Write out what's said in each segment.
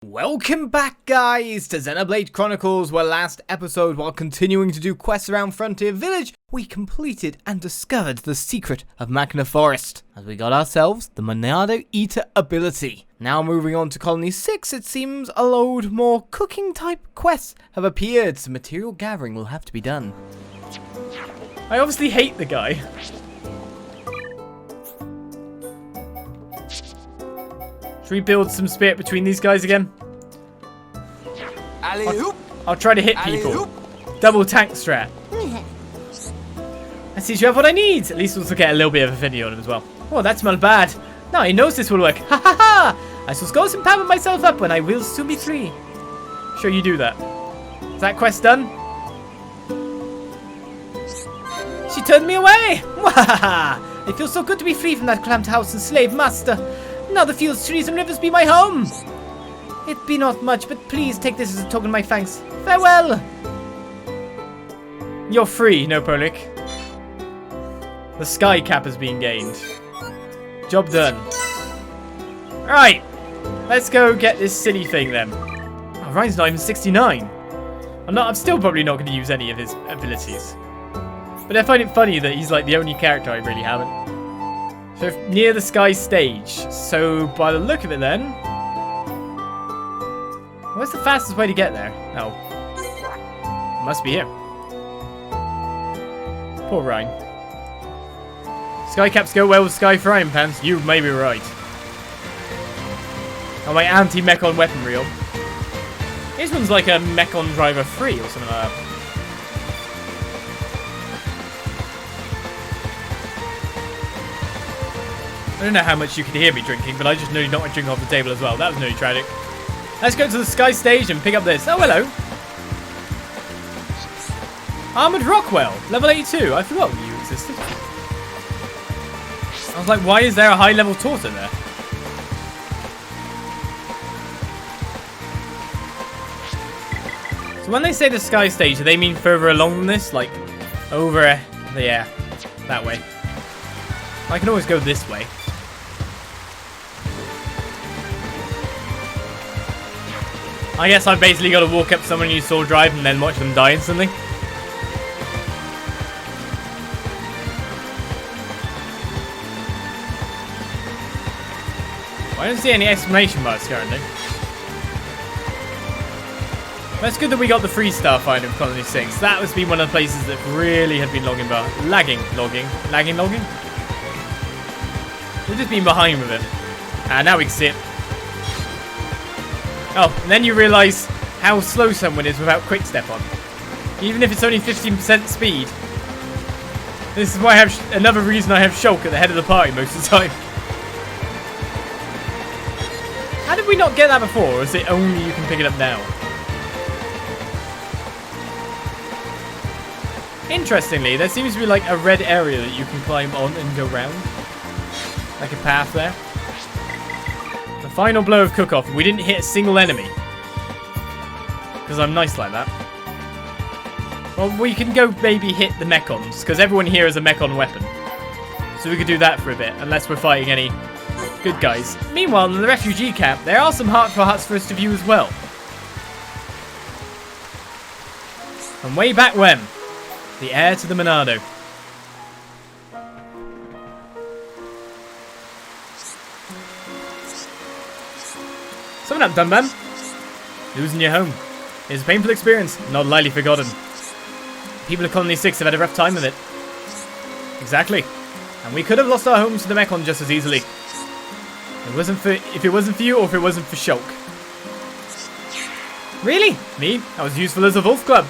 Welcome back, guys, to Xenoblade Chronicles, where last episode, while continuing to do quests around Frontier Village, we completed and discovered the secret of Magna Forest, as we got ourselves the Monado Eater ability. Now moving on to Colony 6, it seems a load more cooking-type quests have appeared, so material gathering will have to be done. I obviously hate the guy. Should we build some spirit between these guys again? I'll try to hit people. Double tank strat. I see you have what I need. At least we'll get a little bit of affinity on him as well. Oh, that smelled bad. Now he knows this will work. Ha ha ha! I shall go and power myself up when I will soon be free. Sure you do that. Is that quest done? She turned me away. Wahaha! It feels so good to be free from that cramped house and slave master. Now the fields, trees, and rivers be my home. It be not much, but please take this as a token of my thanks. Farewell. You're free, no Prolik. The sky cap has been gained. Job done. Alright. Let's go get this silly thing then. Oh, Reyn's not even 69. I'm still probably not going to use any of his abilities. But I find it funny that he's like the only character I really haven't. So near the sky stage. So by the look of it then, where's the fastest way to get there? Oh, must be here. Poor Reyn. Sky caps go well with sky frying pans. You may be right. Oh, my anti-Mechon weapon reel. This one's like a Mechon driver 3 or something like that. I don't know how much you could hear me drinking, but I just nearly knocked my drink off the table as well. That was nearly tragic. Let's go to the sky stage and pick up this. Oh, hello. Armored Rockwell, level 82. I forgot you existed. I was like, why is there a high level torta there? So when they say the sky stage, do they mean further along than this? Like, over, yeah, that way. I can always go this way. I guess I've basically got to walk up to someone you saw drive and then watch them die instantly. I don't see any exclamation marks currently. That's good that we got the free stuff item in Colony 6. That has been one of the places that really have been lagging. We've just been behind with it. And now we can see it. Oh, and then you realise how slow someone is without quick step on. Even if it's only 15% speed. This is why I have another reason I have Shulk at the head of the party most of the time. How did we not get that before, or is it only you can pick it up now? Interestingly, there seems to be like a red area that you can climb on and go round. Like a path there. The final blow of cook-off. We didn't hit a single enemy. Because I'm nice like that. Well, we can go maybe hit the Mechons. Because everyone here has a Mechon weapon. So we could do that for a bit. Unless we're fighting any good guys. Meanwhile, in the refugee camp, there are some heart-for-hearts for us to view as well. And way back when, the heir to the Monado. Something up, dumb man. Losing your home. It's a painful experience, not lightly forgotten. People of Colony 6 have had a rough time of it. Exactly. And we could have lost our homes to the Mechon just as easily. If it wasn't for you, or if it wasn't for Shulk. Really? Me? I was useful as a Wolf Club.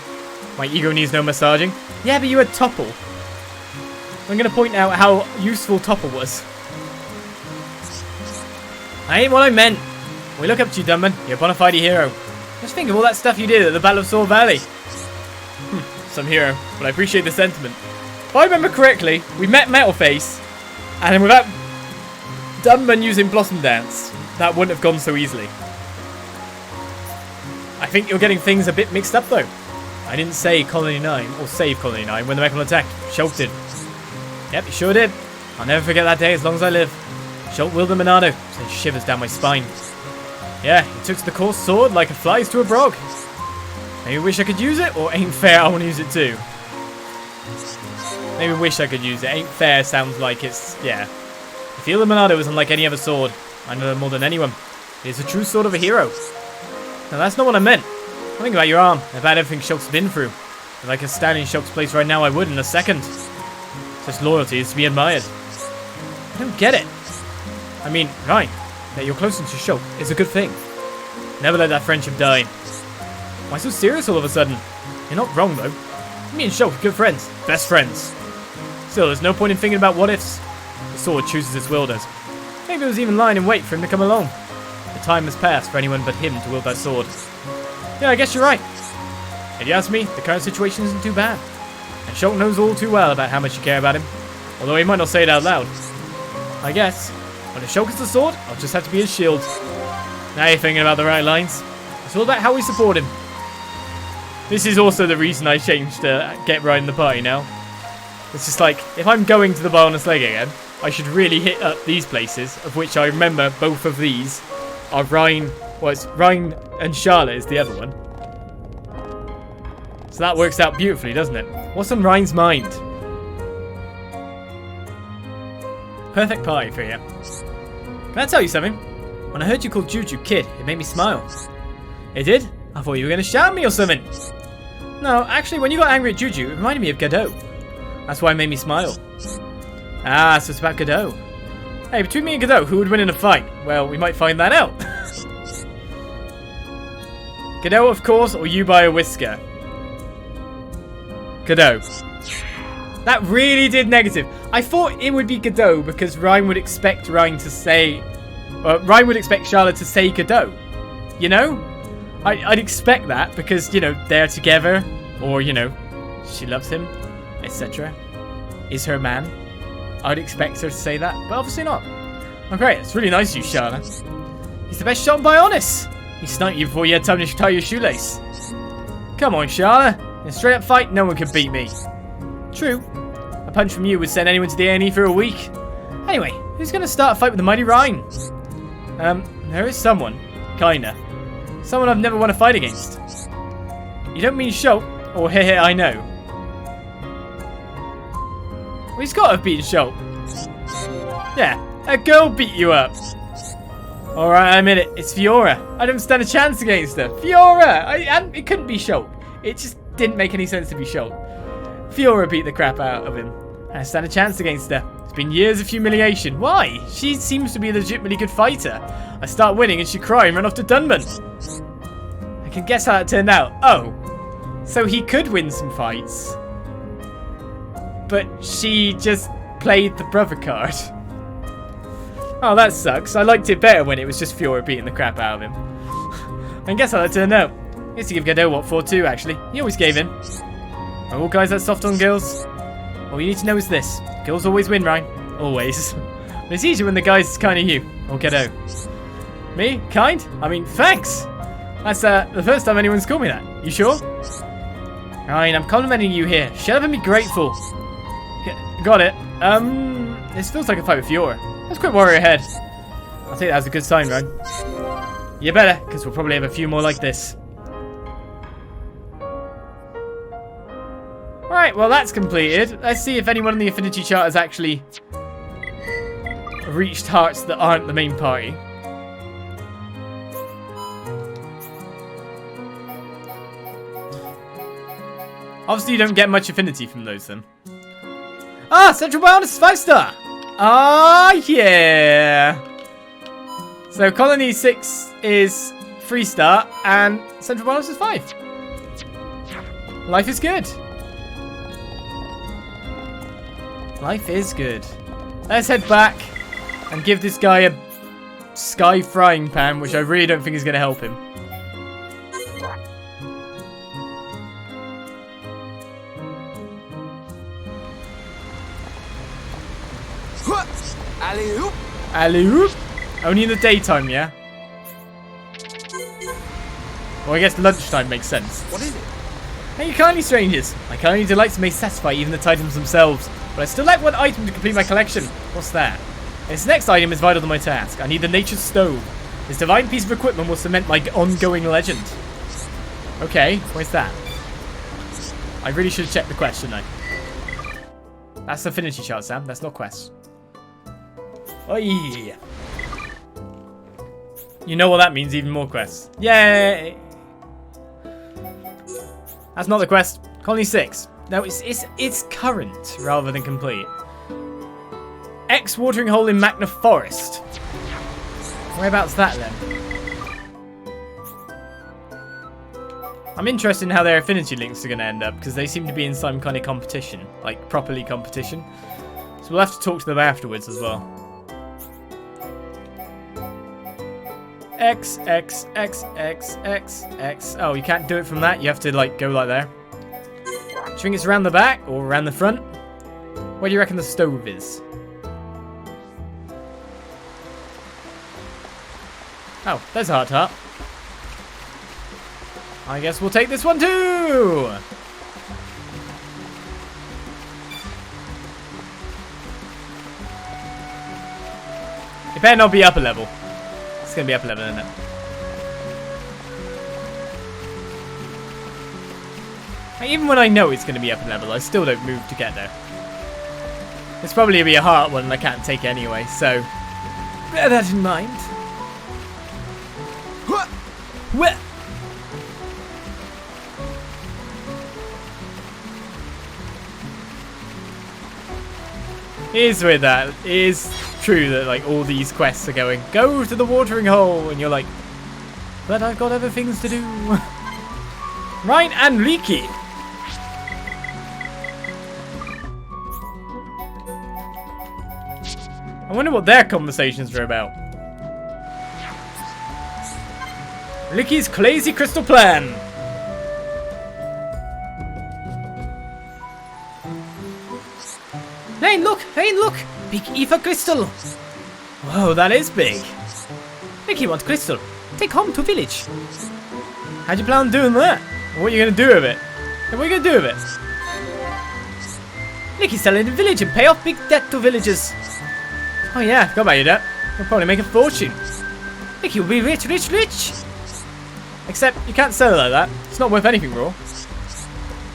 My ego needs no massaging. Yeah, but you had Topple. I'm going to point out how useful Topple was. I ain't what I meant. We look up to you, Dunman. You're a bona fide hero. Just think of all that stuff you did at the Battle of Sword Valley. Some hero, but I appreciate the sentiment. If I remember correctly, we met Metalface, and without Dunman using Blossom Dance, that wouldn't have gone so easily. I think you're getting things a bit mixed up, though. I didn't say Colony 9, or save Colony 9, when the Mechon attacked. Shulk did. Yep, he sure did. I'll never forget that day as long as I live. Shulk willed the Monado, sent shivers down my spine. Yeah, he took to the coarse sword like a flies to a brog. Maybe wish I could use it, or ain't fair I want to use it too. Maybe wish I could use it. Ain't fair sounds like it's, yeah. I feel the Monado is unlike any other sword. I know more than anyone. It is a true sword of a hero. Now that's not what I meant. Think about your arm, about everything Shulk's been through. If I could stand in Shulk's place right now, I would in a second. Such loyalty is to be admired. I don't get it. I mean, Reyn, that you're closer to Shulk is a good thing. Never let that friendship die. Why so serious all of a sudden? You're not wrong though. Me and Shulk are good friends. Best friends. Still, there's no point in thinking about what ifs. The sword chooses its wielders. Maybe it was even lying in wait for him to come along. The time has passed for anyone but him to wield that sword. Yeah, I guess you're right. If you ask me, the current situation isn't too bad. And Shulk knows all too well about how much you care about him. Although he might not say it out loud. I guess, when if Shulk is the sword, I'll just have to be his shield. Now you're thinking about the right lines. It's all about how we support him. This is also the reason I changed to get Reyn in the party now. It's just like, if I'm going to the Bionis Leg again, I should really hit up these places, of which I remember both of these are Reyn. Well, it's Reyn and Charlotte is the other one. So that works out beautifully, doesn't it? What's on Reyn's mind? Perfect party for you. Can I tell you something? When I heard you call Juju Kid, it made me smile. It did? I thought you were going to shout at me or something. No, actually, when you got angry at Juju, it reminded me of Godot. That's why it made me smile. Ah, so it's about Godot. Hey, between me and Godot, who would win in a fight? Well, we might find that out. Godot, of course, or you buy a whisker? Godot. That really did negative. I thought it would be Godot because Reyn would expect Reyn to say... Reyn would expect Charlotte to say Godot. You know? I'd expect that because, you know, they're together. Or, you know, she loves him, etc. Is her man. I'd expect her to say that, but obviously not. Oh, great. It's really nice of you, Charlotte. He's the best shot in Bionis. He sniped you before you had time to tie your shoelace. Come on, Charlotte. In a straight-up fight, no one can beat me. True. A punch from you would send anyone to the A&E for a week. Anyway, who's going to start a fight with the mighty Reyn? There is someone. Kinda. Someone I've never won a fight against. You don't mean Shulk? Or heh I know. Well, he's got to have beaten Shulk. Yeah, a girl beat you up. Alright, I admit it. It's Fiora. I don't stand a chance against her. Fiora! It couldn't be Shulk. It just didn't make any sense to be Shulk. Fiora beat the crap out of him. I stand a chance against her. It's been years of humiliation. Why? She seems to be a legitimately good fighter. I start winning and she cry and run off to Dunban. I can guess how that turned out. Oh. So he could win some fights. But she just played the brother card. Oh, that sucks. I liked it better when it was just Fiora beating the crap out of him. I guess how that turned out. He used to give Godot what for too, actually. He always gave in. Are all guys that soft on girls? All you need to know is this. Girls always win, Reyn. Always. But it's easier when the guy's kind of you. Or Godot. Me? Kind? I mean, thanks. That's the first time anyone's called me that. You sure? Reyn, I'm complimenting you here. Shut up and be grateful. Got it. This feels like a fight with Fiora. Let's quit warrior ahead. I'll take that as a good sign, Reyn. You better, because we'll probably have a few more like this. Right, well that's completed. Let's see if anyone in the affinity chart has actually reached hearts that aren't the main party. Obviously you don't get much affinity from those then. Ah, Central Bionis 5-star! Ah, yeah! So Colony 6 is 3-star and Central Bionis is 5. Life is good. Life is good. Let's head back and give this guy a sky frying pan, which I really don't think is going to help him. Alley-oop! Alley-oop! Only in the daytime, yeah? Well, I guess lunchtime makes sense. What is it? Hey, kindly strangers. My kindly delights may satisfy even the titans themselves, but I still lack one item to complete my collection. What's that? This next item is vital to my task. I need the nature's stove. This divine piece of equipment will cement my ongoing legend. Okay, where's that? I really should have checked the quest, shouldn't I? That's affinity chart, Sam. That's not quest. Oi! You know what that means, even more quests. Yay! That's not the quest. Colony 6. No, it's current rather than complete. X watering hole in Magna Forest. Whereabouts that then? I'm interested in how their affinity links are going to end up, because they seem to be in some kind of competition, like properly competition. So we'll have to talk to them afterwards as well. X, X, X, X, X, X. Oh, you can't do it from that. You have to like go like there. Do you think it's around the back or around the front? Where do you reckon the stove is? Oh, there's a heart. I guess we'll take this one too! It better not be upper level. It's gonna be upper level, isn't it? Even when I know it's gonna be upper level, I still don't move to get there. It's probably gonna be a heart one and I can't take it anyway, so bear that in mind. What? Here's with that. It is true that like all these quests are going, go to the watering hole, and you're like, but I've got other things to do. Reyn and Leaky. I wonder what their conversations are about. Leaky's crazy crystal plan. Reyn, look! Reyn, look! Big ether crystal! Whoa, that is big. Leaky wants crystal. Take home to village. How'd you plan on doing that? What are you going to do with it? What are you going to do with it? Leaky sell it in the village and pay off big debt to villagers. Oh yeah, forgot about your debt. You'll probably make a fortune. Leaky will be rich, rich, rich! Except, you can't sell it like that. It's not worth anything, raw.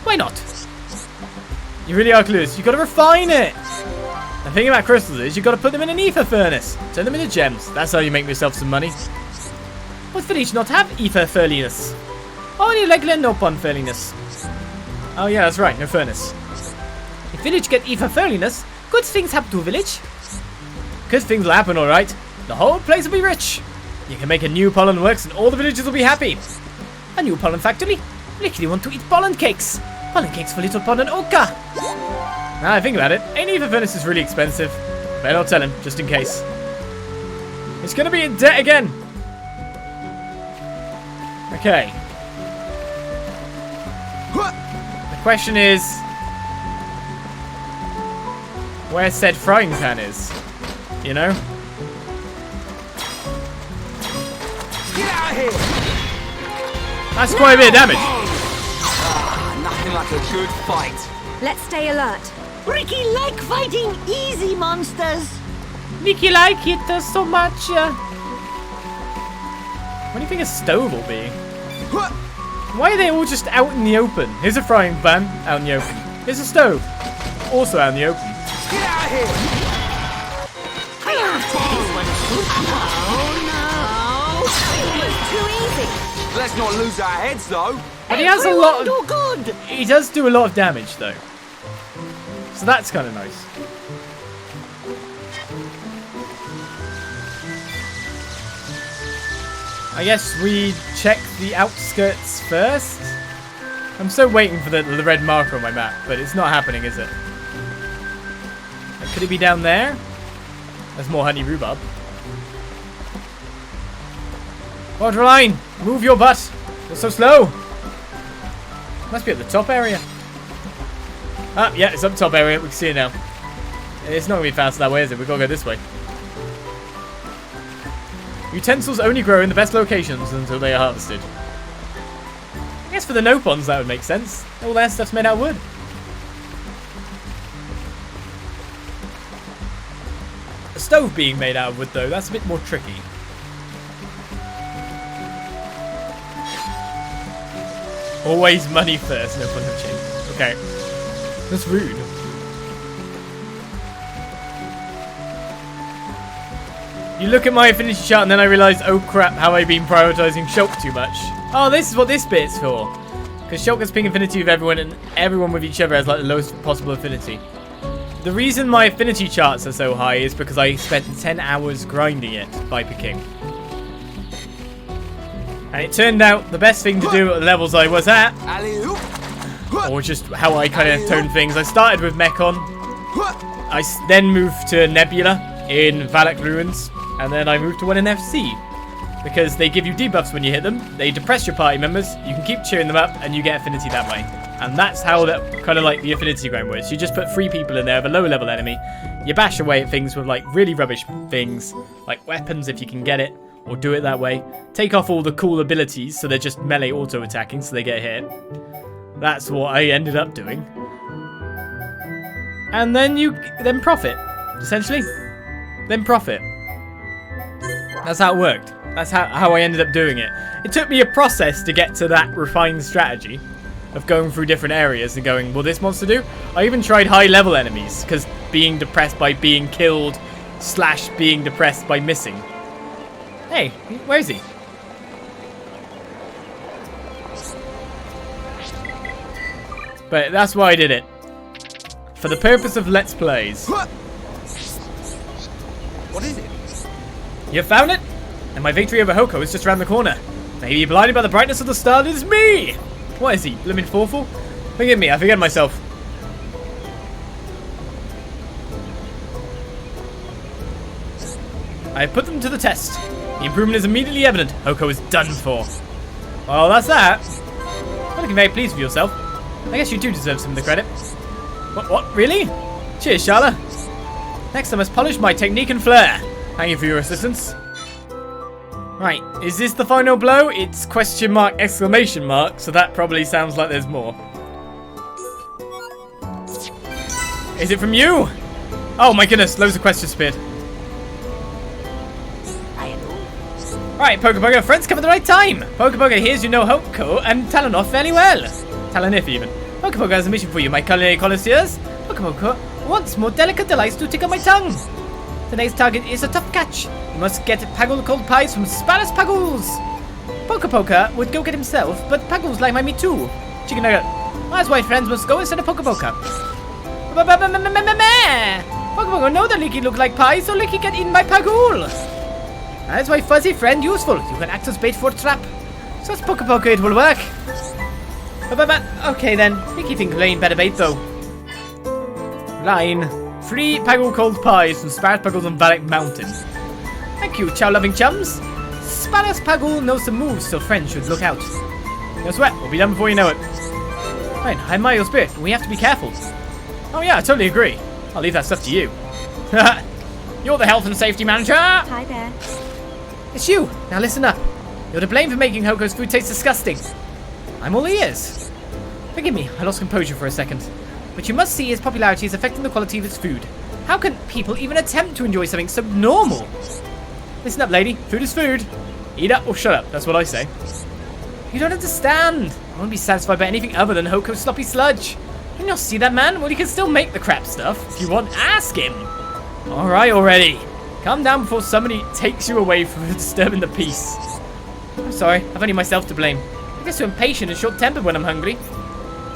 Why not? You really are clueless. You've got to refine it. The thing about crystals is you've got to put them in an ether furnace. Turn them into gems. That's how you make yourself some money. What village not have ether furliness? Only regular no-pon furliness. Oh yeah, that's right. No furnace. If village get ether furliness, good things happen to village. Good things will happen, alright. The whole place will be rich. You can make a new pollen works and all the villagers will be happy. A new pollen factory? Lickety want to eat pollen cakes. Pollen cakes for little pollen Oka. Now I think about it, ain't ether furnace is really expensive. Better not tell him, just in case. He's gonna be in debt again. Okay. The question is, where said frying pan is, you know? Get out of here! That's quite a bit of damage. Nothing like a good fight. Let's stay alert. Ricky like fighting easy monsters. Nicky like it so much. What do you think a stove will be? Why are they all just out in the open? Here's a frying pan, out in the open. Here's a stove, also out in the open. Get out of here! Too easy. Let's not lose our heads though. But he has a lot of, do good. he does do a lot of damage though. So that's kind of nice. I guess we check the outskirts first. I'm still waiting for the red marker on my map, but it's not happening, is it? Could it be down there? There's more honey rhubarb. Borderline, move your butt. You're so slow. Must be at the top area. Ah, yeah, it's up top area. We can see it now. It's not going to be faster that way, is it? We've got to go this way. Utensils only grow in the best locations until they are harvested. I guess for the no-pons that would make sense. All their stuff's made out of wood. A stove being made out of wood, though, that's a bit more tricky. Always money first, no fun of change. Okay. That's rude. You look at my affinity chart and then I realise, oh crap, how I've been prioritising Shulk too much. Oh, this is what this bit's for. Because Shulk has ping affinity with everyone and everyone with each other has like the lowest possible affinity. The reason my affinity charts are so high is because I spent 10 hours grinding it by picking. And it turned out the best thing to do at the levels I was at, or just how I kind of toned things. I started with Mechon. I then moved to Nebula in Valak Ruins. And then I moved to one in FC. Because they give you debuffs when you hit them. They depress your party members. You can keep cheering them up and you get affinity that way. And that's how that kind of like the affinity grind works. You just put 3 people in there of a low level enemy. You bash away at things with like really rubbish things. Like weapons if you can get it. Or do it that way. Take off all the cool abilities so they're just melee auto attacking so they get hit. That's what I ended up doing. And then you then profit. Essentially. Then profit. That's how it worked. That's how I ended up doing it. It took me a process to get to that refined strategy of going through different areas and going, will this monster do? I even tried high level enemies because being depressed by being killed / being depressed by missing. Hey, where is he? But that's why I did it. For the purpose of Let's Plays. What is it? You found it? And my victory over Hoko is just around the corner. Maybe you're blinded by the brightness of the star. It is me! What is he? Blooming Forful? Forgive me, I forget myself. I have put them to the test. The improvement is immediately evident. Hoko is done for. Well, that's that. You're looking very pleased with yourself. I guess you do deserve some of the credit. What? Really? Cheers, Shala. Next I must polish my technique and flair. Thank you for your assistance. Right, is this the final blow? It's question mark, exclamation mark, so that probably sounds like there's more. Is it from you? Oh my goodness, loads of questions appeared. Right, Pokepoker, friends come at the right time. Pokepoker hears you know Hoko and Talanoff fairly well. Talaniff even. Pokepoker has a mission for you, my culinary connoisseurs. Pokepoker wants more delicate delights to tickle my tongue. The next target is a tough catch. You must get Paggle cold pies from Spanish Paggles. Pokepoker would go get himself, but Paggles like my meat too. Chicken nugget. That's why friends must go instead of Pokepoker. Pokepoker know the Leaky look like pies, so Leaky get eaten by Paggle. That's why fuzzy friend useful. You can act as bait for a trap. So as Pokepoker it will work. Okay then, Leaky think Lane better bait though. Line. 3 Paggle cold pies from Spanish Paggles on Valak Mountain. Thank you, chow-loving chums. Spanish Paggle knows the moves, so friends should look out. No sweat, we'll be done before you know it. Right, I admire your spirit, but we have to be careful. Oh yeah, I totally agree. I'll leave that stuff to you. You're the health and safety manager! Hi there. It's you! Now listen up. You're to blame for making Hoko's food taste disgusting. I'm all ears. Forgive me, I lost composure for a second. But you must see his popularity is affecting the quality of his food. How can people even attempt to enjoy something so normal? Listen up, lady. Food is food. Eat up or shut up. That's what I say. You don't understand. I won't be satisfied by anything other than Hoko's sloppy sludge. Can you not see that man? Well, he can still make the crap stuff. If you want, ask him. Alright already. Calm down before somebody takes you away from disturbing the peace. I'm sorry. I've only myself to blame. I get so impatient and short-tempered when I'm hungry.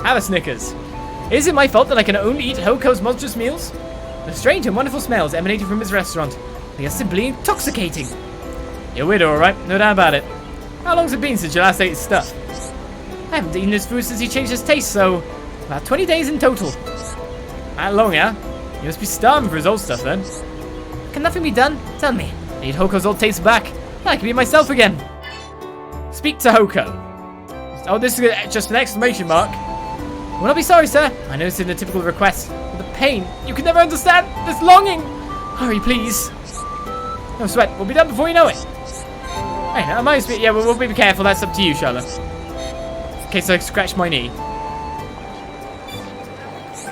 Have a Snickers. Is it my fault that I can only eat Hoko's monstrous meals? The strange and wonderful smells emanating from his restaurant. They are simply intoxicating. You're weird, alright, no doubt about it. How long's it been since you last ate his stuff? I haven't eaten his food since he changed his taste, so about 20 days in total. That long, huh? You must be starving for his old stuff then. Can nothing be done? Tell me. I need Hoko's old taste back. I can be myself again. Speak to Hoko. Oh, this is just an exclamation mark. Will not be sorry, sir. I know it's in a typical request. But the pain, you can never understand. This longing. Hurry, please. No sweat. We'll be done before you know it. Hey, I might be. Yeah, we'll be careful. That's up to you, Charlotte. In case I scratch my knee.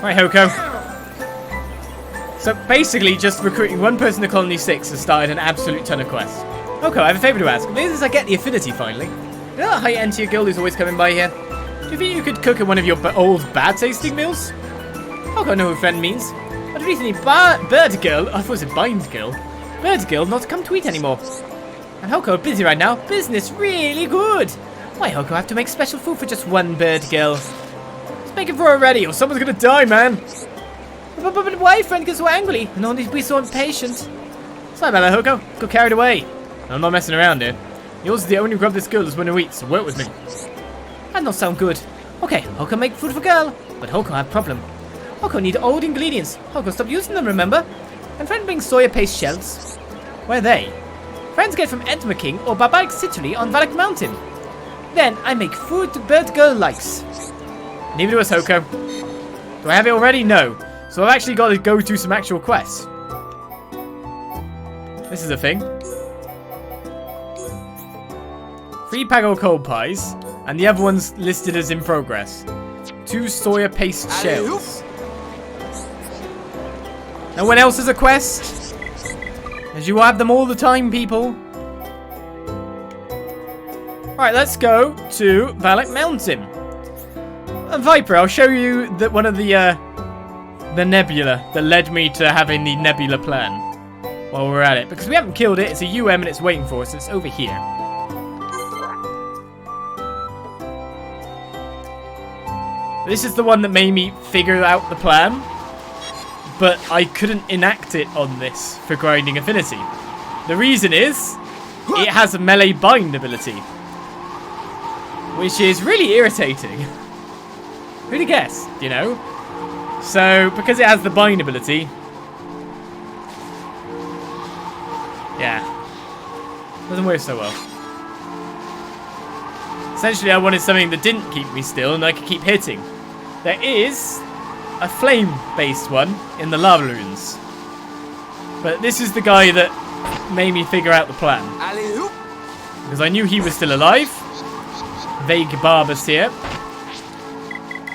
Right, Hoko. So basically, just recruiting one person to Colony 6 has started an absolute ton of quests. Hoko, I have a favour to ask. Maybe as I get the affinity finally. You know that high end tier girl who's always coming by here? Do you think you could cook in one of your old bad-tasting meals? Hoko know what friend means. But recently, Bird Girl, I thought it was a Bind Girl. Bird Girl not come to eat anymore. And Hoko busy right now. Business really good. Why Hoko have to make special food for just one Bird Girl? Let's make it for her ready or someone's gonna die, man. But why friend gets so angry and only be so impatient? Sorry about that, Hoko. Got carried away. I'm not messing around here. Yours is the only grub this girl is when to eat, so work with me. That don't sound good. Okay, Hoko make food for girl, but Hoko have problem. Hoko need old ingredients. Hoko stop using them, remember? And friend brings soya paste shells. Where are they? Friends get from Edma King or Barbaric Citry on Valak Mountain. Then I make food the bird girl likes. Leave it to us, Hoko. Do I have it already? No. So I've actually got to go do some actual quests. This is a thing. 3 Pago cold pies, and the other one's listed as in progress. 2 soya paste shells. No one else has a quest? As you have them all the time, people. Right, let's go to Valak Mountain. And Viper, I'll show you that one of the nebula that led me to having the nebula plan while we're at it. Because we haven't killed it, it's a UM and it's waiting for us, it's over here. This is the one that made me figure out the plan, but I couldn't enact it on this for grinding affinity. The reason is, it has a melee bind ability, which is really irritating. Who'd have guessed, you know? So, because it has the bind ability, yeah, doesn't work so well. Essentially, I wanted something that didn't keep me still and I could keep hitting. There is a flame-based one in the lava runes, but this is the guy that made me figure out the plan. Because I knew he was still alive. Vague Barbus here.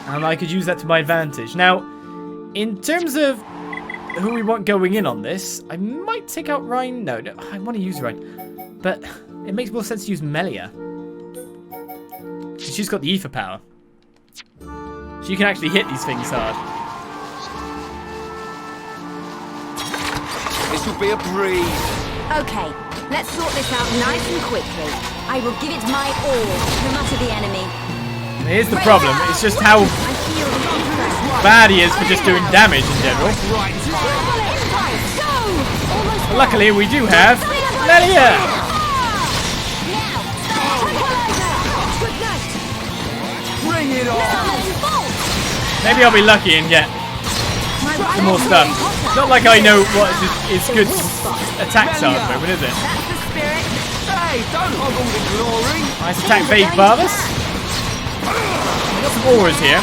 And I could use that to my advantage. Now, in terms of who we want going in on this, I might take out Reyn. No, I want to use Reyn. But it makes more sense to use Melia. She's got the ether power. She can actually hit these things hard. This will be a breeze. Okay, let's sort this out nice and quickly. I will give it my all, no matter the enemy. And here's the problem, it's just how bad he is for just doing damage in general. But luckily we do have Melia! Bring it on! Maybe I'll be lucky and get some more stuff. It's not like I know what is good attacks are at the moment, is it? Hey, don't hog all the glory! Nice attack, Vague Barbus. We've got some auras here.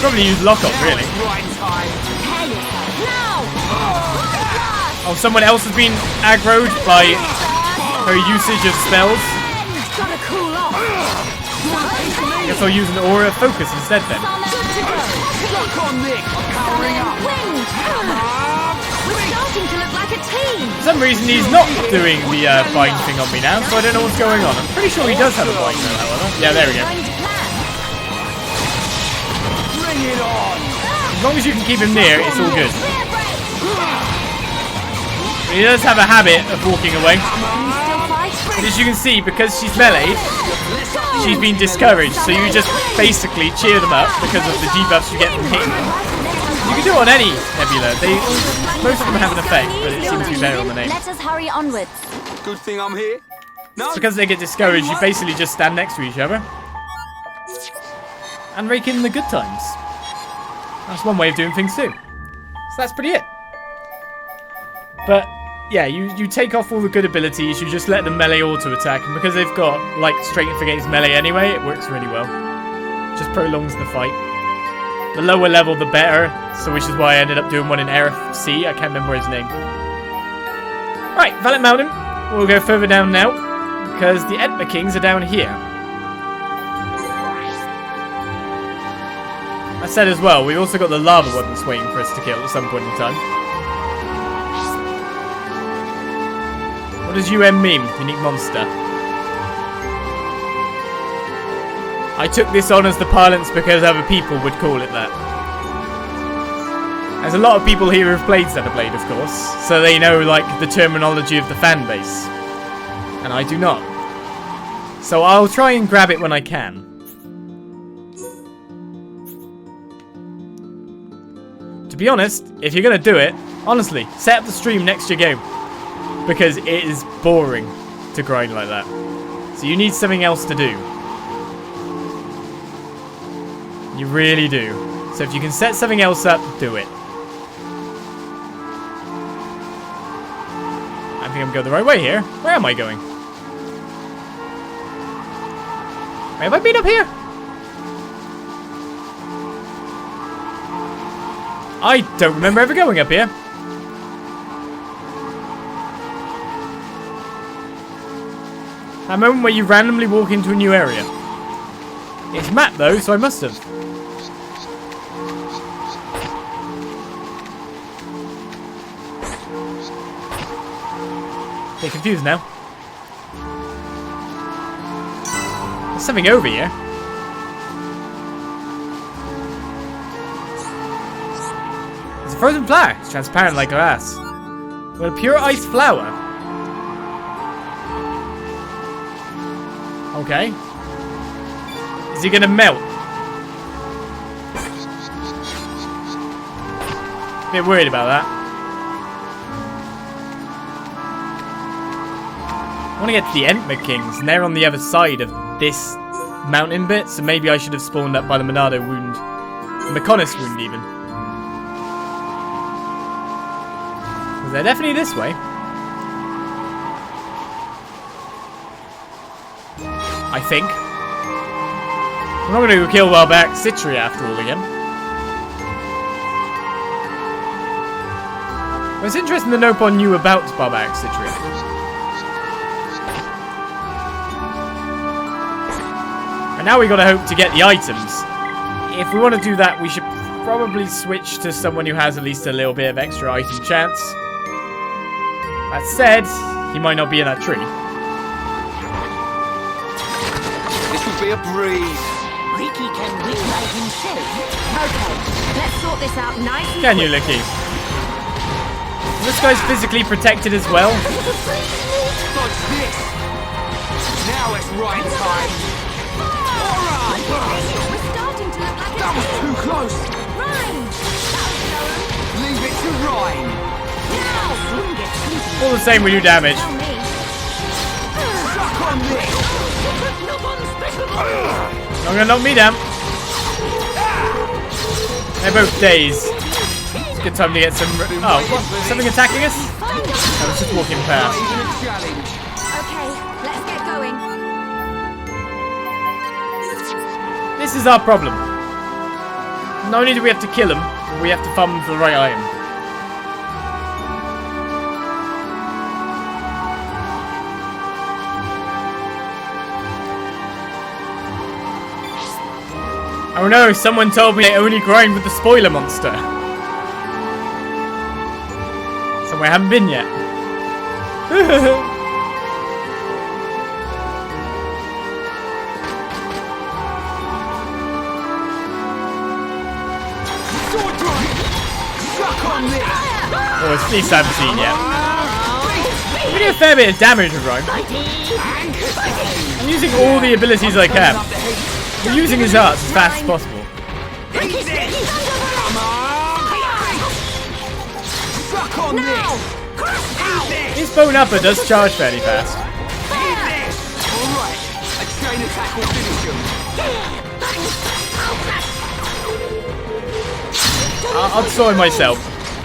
Probably use Lock-Up, really. Oh, someone else has been aggroed by her usage of spells. I guess I'll use an aura focus instead then. For some reason he's not doing the bind thing on me now, so I don't know what's going on. I'm pretty sure he does have a bind though, however. Yeah, there we go. Bring it on! As long as you can keep him near, it's all good. But he does have a habit of walking away. But as you can see, because she's melee, she's been discouraged, so you just basically cheer them up because of the debuffs you get from hitting them. You can do it on any nebula. Most of them have an effect, but it seems to be better on the name. Let us hurry onwards. Good thing I'm here. No. Because they get discouraged, you basically just stand next to each other and rake in the good times. That's one way of doing things too. So that's pretty it. But yeah, you take off all the good abilities, you just let them melee auto attack, and because they've got like strength against melee anyway, it works really well. Just prolongs the fight. The lower level the better, so which is why I ended up doing one in Aerith C. I can't remember his name. Right, Valak Mountain. We'll go further down now, because the Edma Kings are down here. I said as well, we've also got the lava ones waiting for us to kill at some point in time. What does UM mean? Unique monster. I took this on as the parlance because other people would call it that. There's a lot of people here who've played Xenoblade, of course, so they know, like, the terminology of the fan base. And I do not. So I'll try and grab it when I can. To be honest, if you're going to do it, honestly, set up the stream next to your game. Because it is boring to grind like that. So you need something else to do. You really do. So if you can set something else up, do it. I think I'm going the right way here. Where am I going? Wait, have I been up here? I don't remember ever going up here. That moment where you randomly walk into a new area. It's mapped though, so I must have. Bit confused now. There's something over here. It's a frozen flower. It's transparent like glass. With a pure ice flower. Okay. Is he gonna melt? A bit worried about that. I want to get to the Entmer Kings, and they're on the other side of this mountain bit, so maybe I should have spawned up by the Monado wound. The Mechonis wound, even. Because they're definitely this way. I think. I'm not going to go kill Bionis Mechonis after all again. But it's interesting to know upon you about Bionis Mechonis. And now we got to hope to get the items. If we want to do that, we should probably switch to someone who has at least a little bit of extra item chance. That said, he might not be in that tree. This will be a breeze. Ricky can win by himself. Okay, let's sort this out nice and Can you, quickly. Licky? This guy's physically protected as well. Dodge this. Now it's right time. Alright! We're starting to look like That was too close. Reyn! Leave it to Reyn. Now! All the same, we do damage. Tell me. Suck on this. Not gonna knock me down. They're both dazed. It's a good time to get some. Oh, what? Something attacking us? I was just walking Not past. even a challenge. Okay, let's get going. This is our problem. Not only do we have to kill him, but we have to farm him for the right item. Oh no, someone told me they only grind with the spoiler monster. Somewhere I haven't been yet. Oh, it's least I haven't seen yet. We do a fair bit of damage with Reyn. I'm using all the abilities I can. We're using his arts as fast as possible. Suck on this. His bone upper does charge fairly fast. Alright, a chain attack will finish him. I'll destroy myself.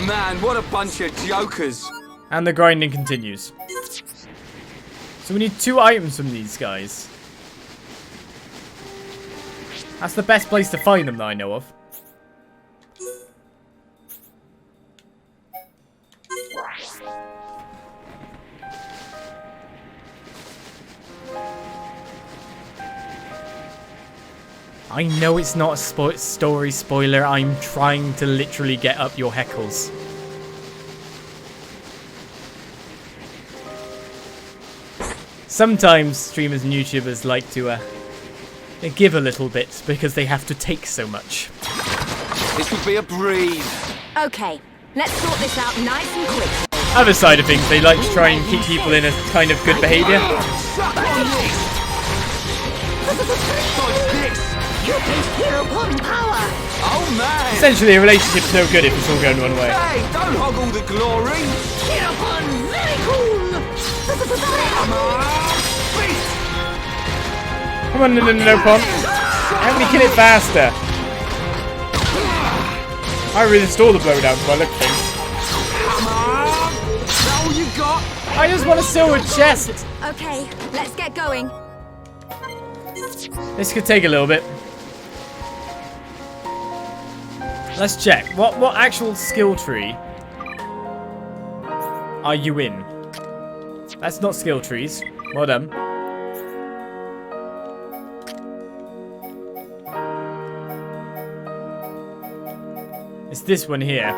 Man, what a bunch of jokers. And the grinding continues. So we need 2 items from these guys. That's the best place to find them that I know of. I know it's not a story spoiler. I'm trying to literally get up your heckles. Sometimes streamers and YouTubers like to They give a little bit because they have to take so much. This would be a breeze. Okay, let's sort this out nice and quick. Other side of things, they like to try and keep people in a kind of good behaviour. Suck on this! Dodge this! You taste hero-pon power! Oh man! Essentially, a relationship's no good if it's all going one way. Hey, don't hog all the glory! Hero-pon, very cool! Come on! Beast! Come on, no, Pon. Help me kill it faster. I resist all the blowdowns by look at things. Come on! Is that all you got? I just want a silver chest. Okay, let's get going. This could take a little bit. Let's check. What actual skill tree are you in? That's not skill trees. Well done. It's this one here.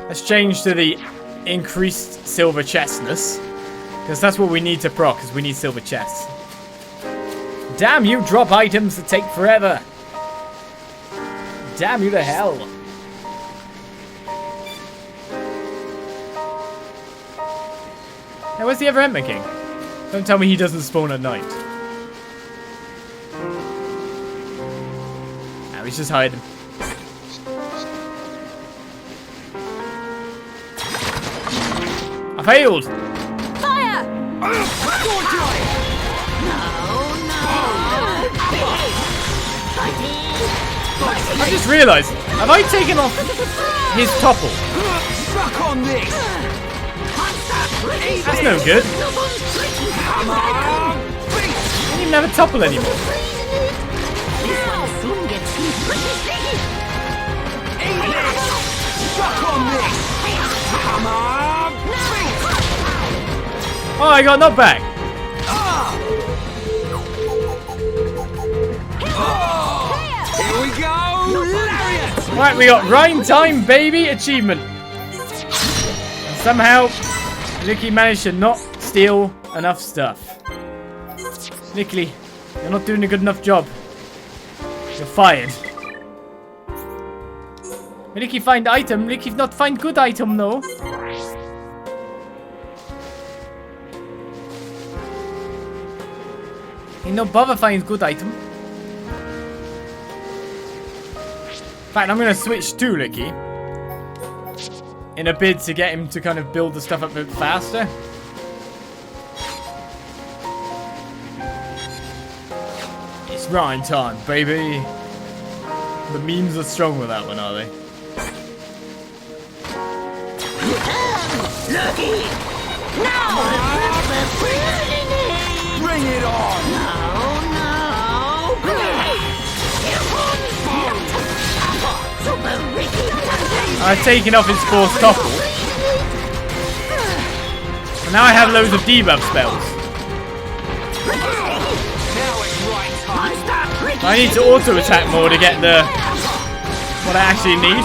Let's change to the increased silver chestness. Because that's what we need to proc, because we need silver chests. Damn you, drop items that take forever. Damn you to hell. Hey, where's the Everentman King? Don't tell me he doesn't spawn at night. No, he's just hiding. I failed! Fire! I just realised, have I taken off his topple? Suck on this! That's no good. Come on! I Beast! don't even have a topple anymore. Eat this! Suck on this! Come on! Beast! Oh, I got knocked back. Here we go! Lariat! Right, we got Reyn time, baby, achievement. And somehow, Nicky managed to not steal enough stuff. Nicky, you're not doing a good enough job. You're fired. Nicky find item. Nicky not find good item, no. He no bother finds good item. In fact, I'm going to switch to Licky in a bid to get him to kind of build the stuff up a bit faster. It's Reyn time, baby. The memes are strong with that one, are they? Lucky! Now the burning it! Bring it on! I've taken off his force topple. And now I have loads of debuff spells. Now it's right time! I need to auto attack more to get the what I actually need.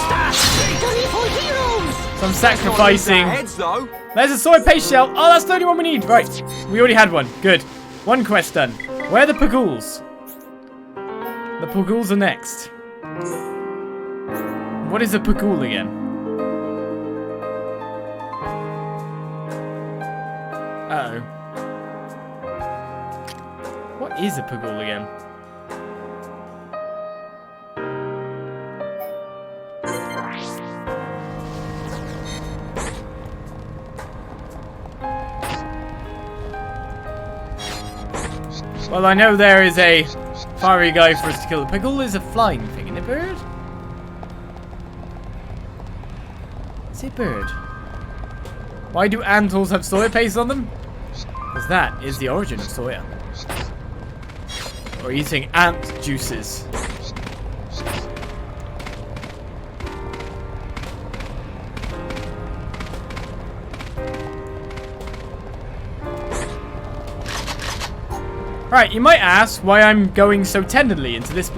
So I'm sacrificing. Heads though. There's a soy paste shell. Oh, that's the only one we need. Right. We already had one. Good. One quest done. Where are the Pagools? The Pagools are next. What is a Pagool again? Uh-oh. What is a Pagool again? Well, I know there is a fiery guy for us to kill. The Pagool is a flying thing, isn't it, bird? Is it bird? Why do antles have soya paste on them? Because that is the origin of soya. Or eating ant juices. Right, you might ask why I'm going so tenderly into this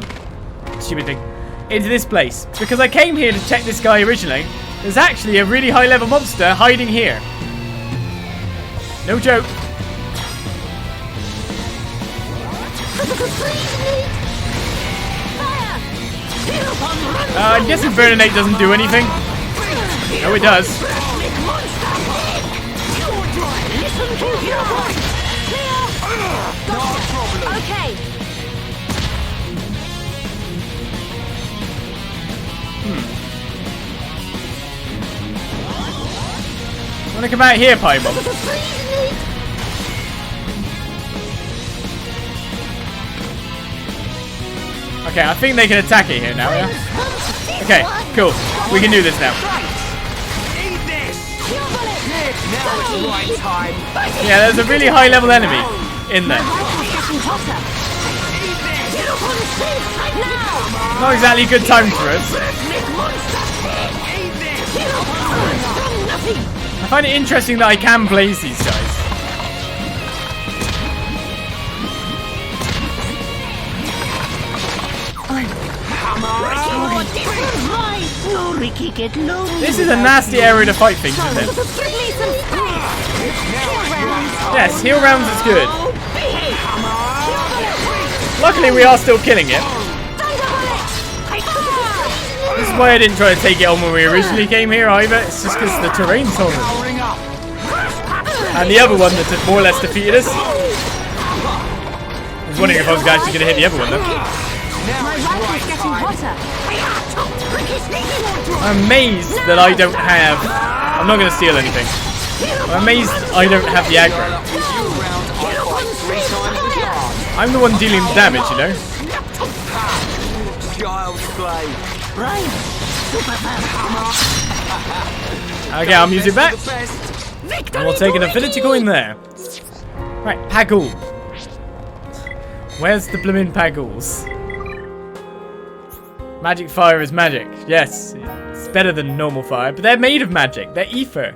stupid thing. Into this place. Because I came here to check this guy originally. There's actually a really high level monster hiding here. No joke. I'm guessing Burninate doesn't do anything. No, it does. Okay. Wanna come out here, Paimon? Okay, I think they can attack it here now, yeah? Okay, cool. We can do this now. Eat this! Now it's the right time. Yeah, there's a really high level enemy in there. Not exactly a good time for us. I find it interesting that I can blaze these guys. No, Ricky, get low. This is a nasty area to fight things, isn't it? Yes, heal rounds is good. Luckily, we are still killing it. This is why I didn't try to take it on when we originally came here either. It's just because the terrain's horrible. And the other one that more or less defeated us. I was wondering if I was actually going to hit the other one though. I'm amazed that I don't have... I'm not going to steal anything. I'm amazed I don't have the aggro. I'm the one dealing the damage, you know? Okay, I'll use it back. And we'll take an affinity coin there. Right, Paggle. Where's the bloomin' Paggles? Magic fire is magic. Yes, it's better than normal fire, but they're made of magic. They're ether.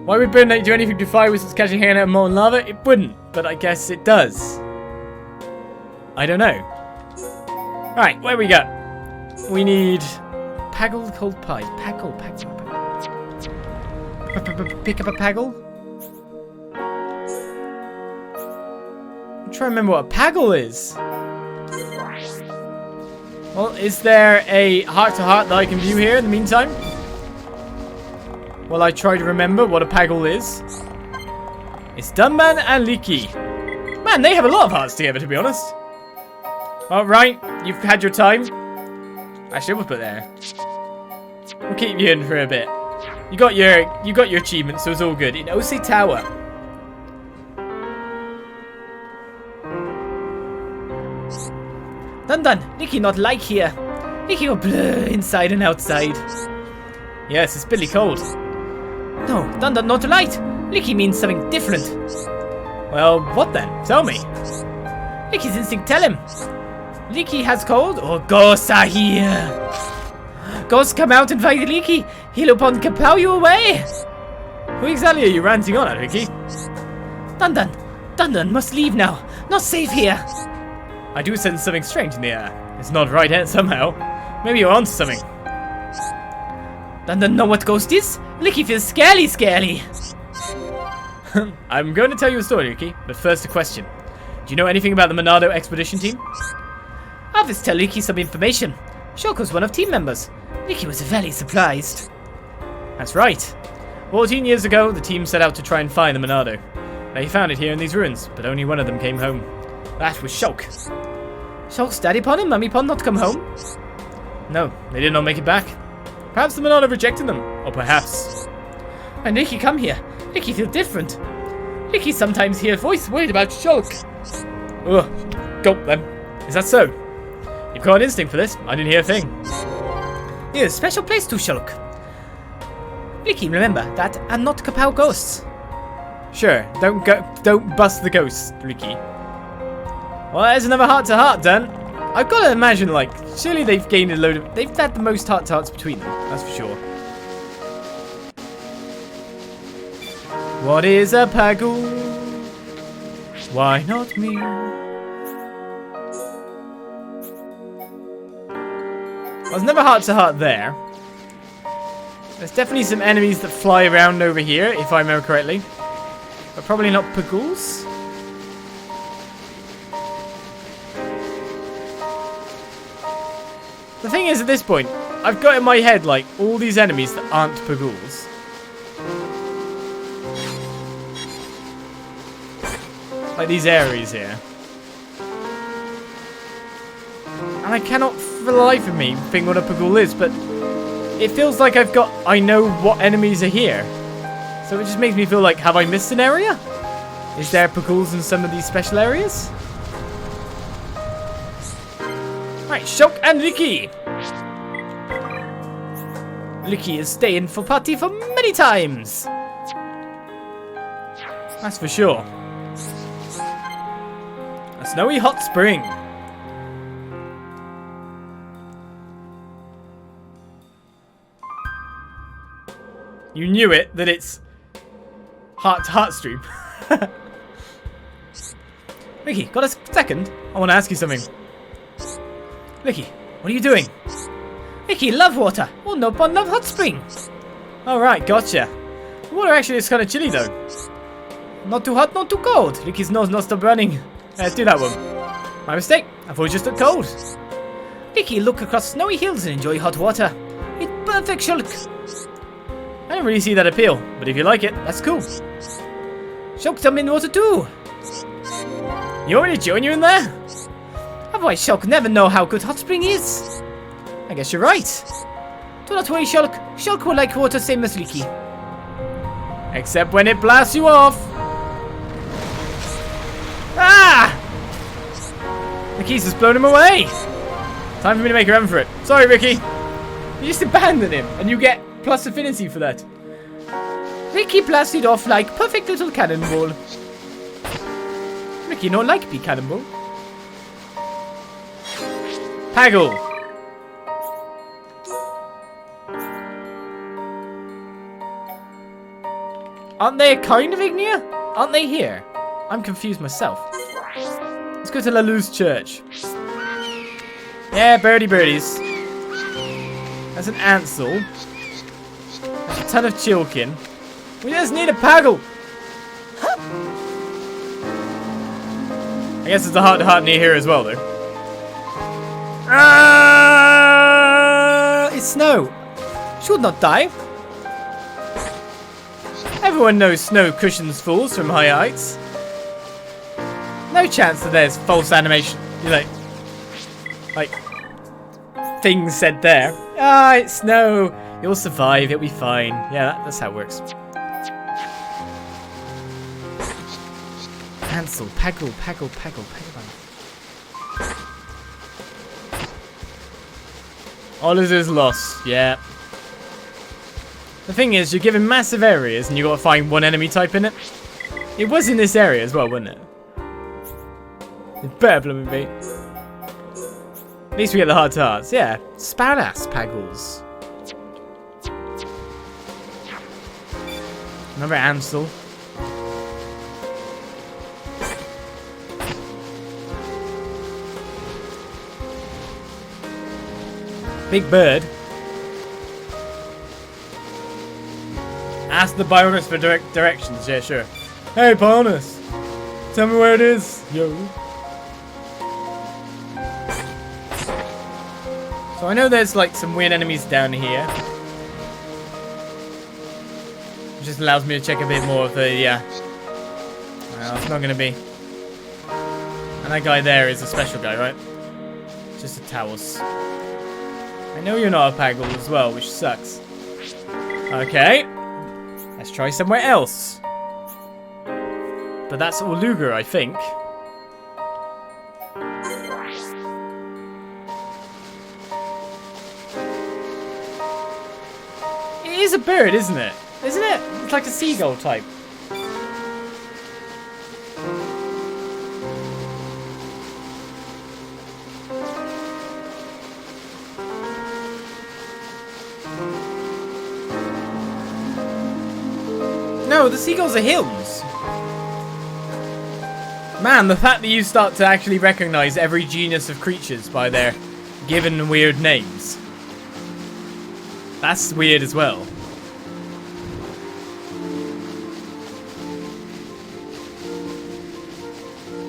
Why would Burninate do anything to fire wizards catching hand out of molten lava? It wouldn't, but I guess it does. I don't know. Alright, where we go? We need Paggle cold pie. Paggle. Pick up a Paggle? I'm trying to remember what a Paggle is. Well, is there a heart-to-heart that I can view here in the meantime? While I try to remember what a Paggle is. It's Dunban and Leaky. Man, they have a lot of hearts together, to be honest. Alright, you've had your time. Actually, we'll put there. We'll keep you in for a bit. You got your achievement, so it's all good. In Ose Tower. Dun, Nicky not like here. Nicky go blur inside and outside. Yes, it's billy cold. No, Dun not light. Nicky means something different. Well, what then? Tell me. Nicky's instinct tell him. Leaky has cold, or ghosts are here. Ghosts come out and fight Leaky. He'll upon kapow you away. Who exactly are you ranting on at, Ricky? Dun must leave now. Not safe here. I do sense something strange in the air. It's not right here somehow. Maybe you're onto something. Dun know what ghost is? Leaky feels scary. I'm going to tell you a story, Ricky, but first a question. Do you know anything about the Monado expedition team? I'll just tell Leaky some information. Shulk was one of team members. Leaky was very surprised. That's right. 14 years ago, the team set out to try and find the Monado. They found it here in these ruins, but only one of them came home. That was Shulk. Shulk's daddy pon and mummy pon not come home? No, they did not make it back. Perhaps the Monado rejected them, or perhaps... When Leaky come here, Leaky feel different. Leaky sometimes hear a voice worried about Shulk. Ugh, gulp then. Is that so? You've got an instinct for this. I didn't hear a thing. Here's a special place to Shulk. Leaky, remember that are not kapow ghosts. Sure, don't bust the ghosts, Leaky. Well, there's another heart-to-heart done. I've got to imagine, like, surely they've gained a load of... They've had the most heart-to-hearts between them, that's for sure. What is a Paggle? Why not me? There's never heart-to-heart there. There's definitely some enemies that fly around over here, if I remember correctly. But probably not Paggles. The thing is, at this point, I've got in my head, like, all these enemies that aren't Paguls. Like these areas here. And I cannot, for the life of me, think what a Pagul is, but it feels like I know what enemies are here. So it just makes me feel like, have I missed an area? Is there Paguls in some of these special areas? Right, Shulk and Ricky. Ricky is staying for party for many times. That's for sure. A snowy hot spring. You knew it, that it's heart-to-heart stream. Ricky, got a second? I want to ask you something. Ricky, what are you doing? Ricky, love water. Oh, no, but love hot spring. Alright, gotcha. The water actually is kind of chilly, though. Not too hot, not too cold. Ricky's nose not stop running. Let's do that one. My mistake. I thought it was just looked cold. Ricky, look across snowy hills and enjoy hot water. It's perfect, Shulk. I don't really see that appeal, but if you like it, that's cool. Shulk, tell me in the water too. You want me to join you in there? Otherwise, Shulk never know how good hot spring is. I guess you're right. Do not worry, Shulk. Shulk will like water same as Ricky. Except when it blasts you off. Ah! Ricky's just blown him away. Time for me to make a run for it. Sorry, Ricky. You just abandoned him, and you get plus affinity for that. Ricky blasted off like perfect little cannonball. Ricky don't like be cannonball. Paggle. Aren't they kind of Ignia? Aren't they here? I'm confused myself. Let's go to La Luz Church. Yeah, birdies. That's an Ansel. That's a ton of Chilkin. We just need a Paggle. I guess there's a heart-to-heart near here as well, though. It's snow. Should not die. Everyone knows snow cushions fools from high heights. No chance that there's false animation. You're like things said there. Ah, it's snow. You'll survive. It'll be fine. Yeah, that's how it works. Cancel. Paggle. Oliz is lost. Yeah. The thing is, you're given massive areas and you gotta find one enemy type in it. It was in this area as well, wasn't it? It better blooming be. At least we get the heart-to-hearts. Yeah. Sparass Paggles. Another Ansel. Big bird. Ask the Bionis for directions. Yeah, sure. Hey, Bionis. Tell me where it is, yo. So I know there's like some weird enemies down here. Which just allows me to check a bit more of the, well, it's not going to be. And that guy there is a special guy, right? Just a Taos. I know you're not a Paggle as well, which sucks. Okay. Let's try somewhere else. But that's Oluga, I think. It is a bird, isn't it? Isn't it? It's like a seagull type. No, the seagulls are hills. Man, the fact that you start to actually recognize every genus of creatures by their given weird names. That's weird as well.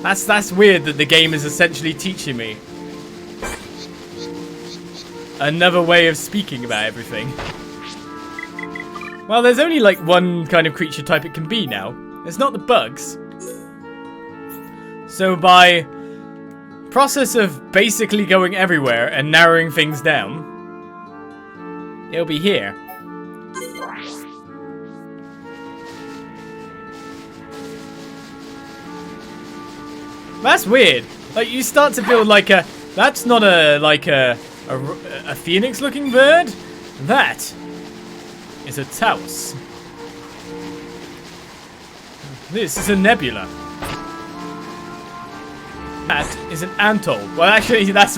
That's weird that the game is essentially teaching me. another way of speaking about everything. Well, there's only like one kind of creature type it can be now. It's not the bugs. So by process of basically going everywhere and narrowing things down, it'll be here. That's weird. Like, you start to build like a... That's not a phoenix-looking bird. That is a Taos. This is a nebula. That is an atoll. Well, actually, that's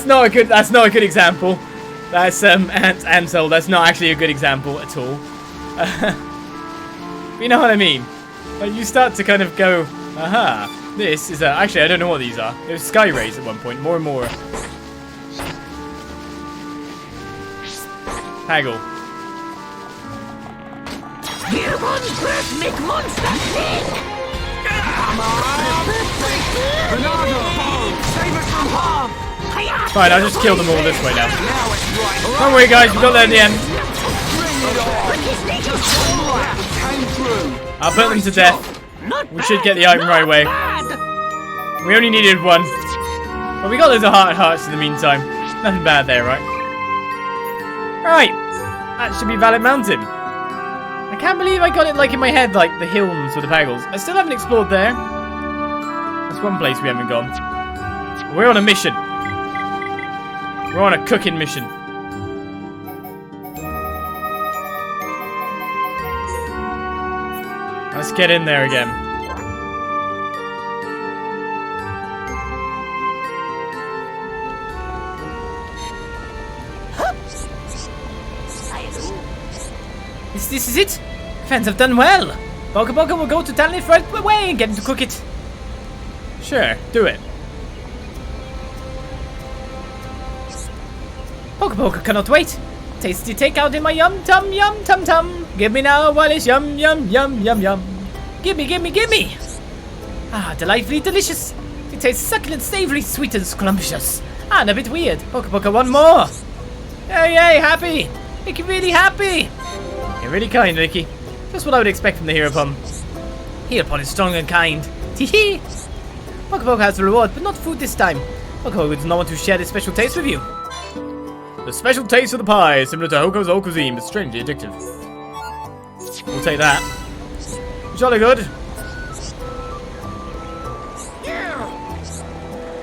not a good example. That's atoll. That's not actually a good example at all. You know what I mean? Like, you start to kind of go, aha. This is actually, I don't know what these are. It was sky rays at one point. More and more. Haggle. Here one make monster king! Come on! Monado! Save us from harm! Fine, I'll just kill them all this way now. Now it's right! Don't worry, guys, we got there in the end. Came through! I'll put them to death. We should get the item right away. We only needed one. But we got loads of hearts in the meantime. Nothing bad there, right? Right. That should be Valid Mountain. I can't believe I got it like in my head, like the hills or the Paggles. I still haven't explored there. That's one place we haven't gone. We're on a mission. We're on a cooking mission. Let's get in there again. This is it. Fans have done well. Boga Boga will go to Tanlith right away and get him to cook it. Sure, do it. Boga Boga cannot wait. Tasty takeout in my yum tum yum tum tum. Give me now while it's yum yum yum yum yum. Gimme, gimme, gimme. Ah, delightfully delicious. It tastes succulent, savory, sweet and scrumptious. And a bit weird. Boga Boga, one more. Yay, yay, happy. Make you really happy. You're really kind, Ricky. Just what I would expect from the Hereupon. Hereupon is strong and kind. Tee-hee. Boga Boga has a reward, but not food this time. Boga Boga does not want to share this special taste with you. The special taste of the pie is similar to Hoko's old cuisine, but strangely addictive. We'll take that. Jolly good.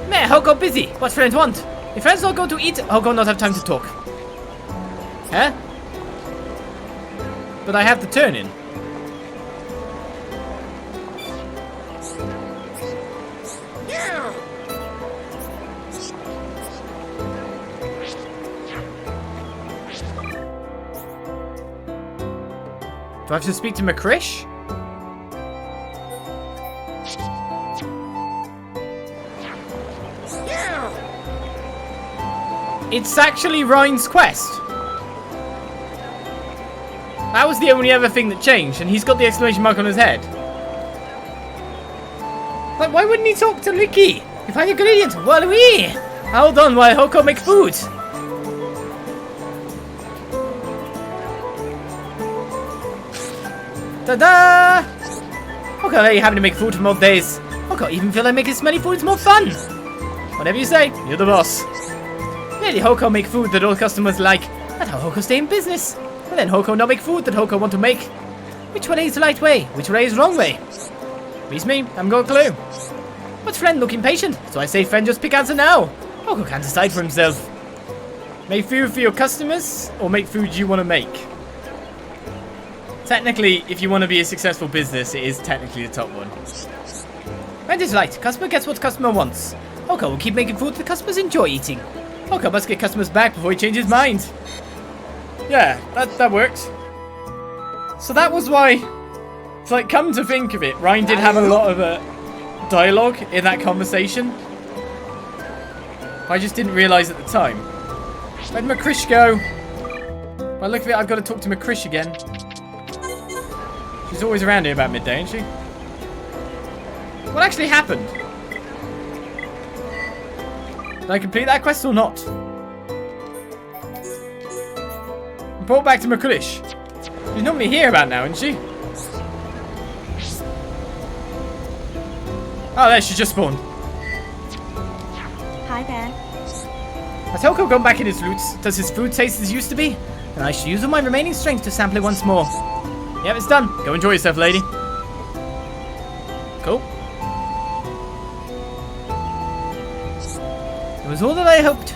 Meh, Hoko busy. What friends want? If friends don't go to eat, Hoko not have time to talk. Huh? But I have the turn in. Do I have to speak to McCrish? It's actually Reyn's quest. That was the only other thing that changed, and he's got the exclamation mark on his head. Like, why wouldn't he talk to Ricky? You find ingredients, what are we? Hold on while Hoko makes food. Ta-da! Hoko, are you having to make food from old days? Hoko, even feel like making smelly food is more fun. Whatever you say, you're the boss. Really, Hoko make food that all customers like. That's how Hoko stay in business. Well then, Hoko not make food that Hoko want to make. Which way is the right way? Which way is the wrong way? Beats me, I haven't got a clue. But friend look impatient, so I say friend just pick answer now. Hoko can't decide for himself. Make food for your customers, or make food you want to make? Technically, if you want to be a successful business, it is technically the top one. Friend is right, customer gets what customer wants. Hoko will keep making food the customers enjoy eating. Hoko must get customers back before he changes his mind. Yeah, that works. So that was why, it's like, come to think of it, Reyn did have a lot of dialogue in that conversation. I just didn't realise at the time. Where'd McCrish go? By the look of it, I've got to talk to McCrish again. She's always around here about midday, isn't she? What actually happened? Did I complete that quest or not? Report back to Mechonis. She's normally here about now, isn't she? Oh, there, she just spawned. Hi there. Has Hoko gone back in his roots? Does his food taste as used to be? And I should use all my remaining strength to sample it once more. Yep, it's done. Go enjoy yourself, lady. Cool. It was all that I hoped.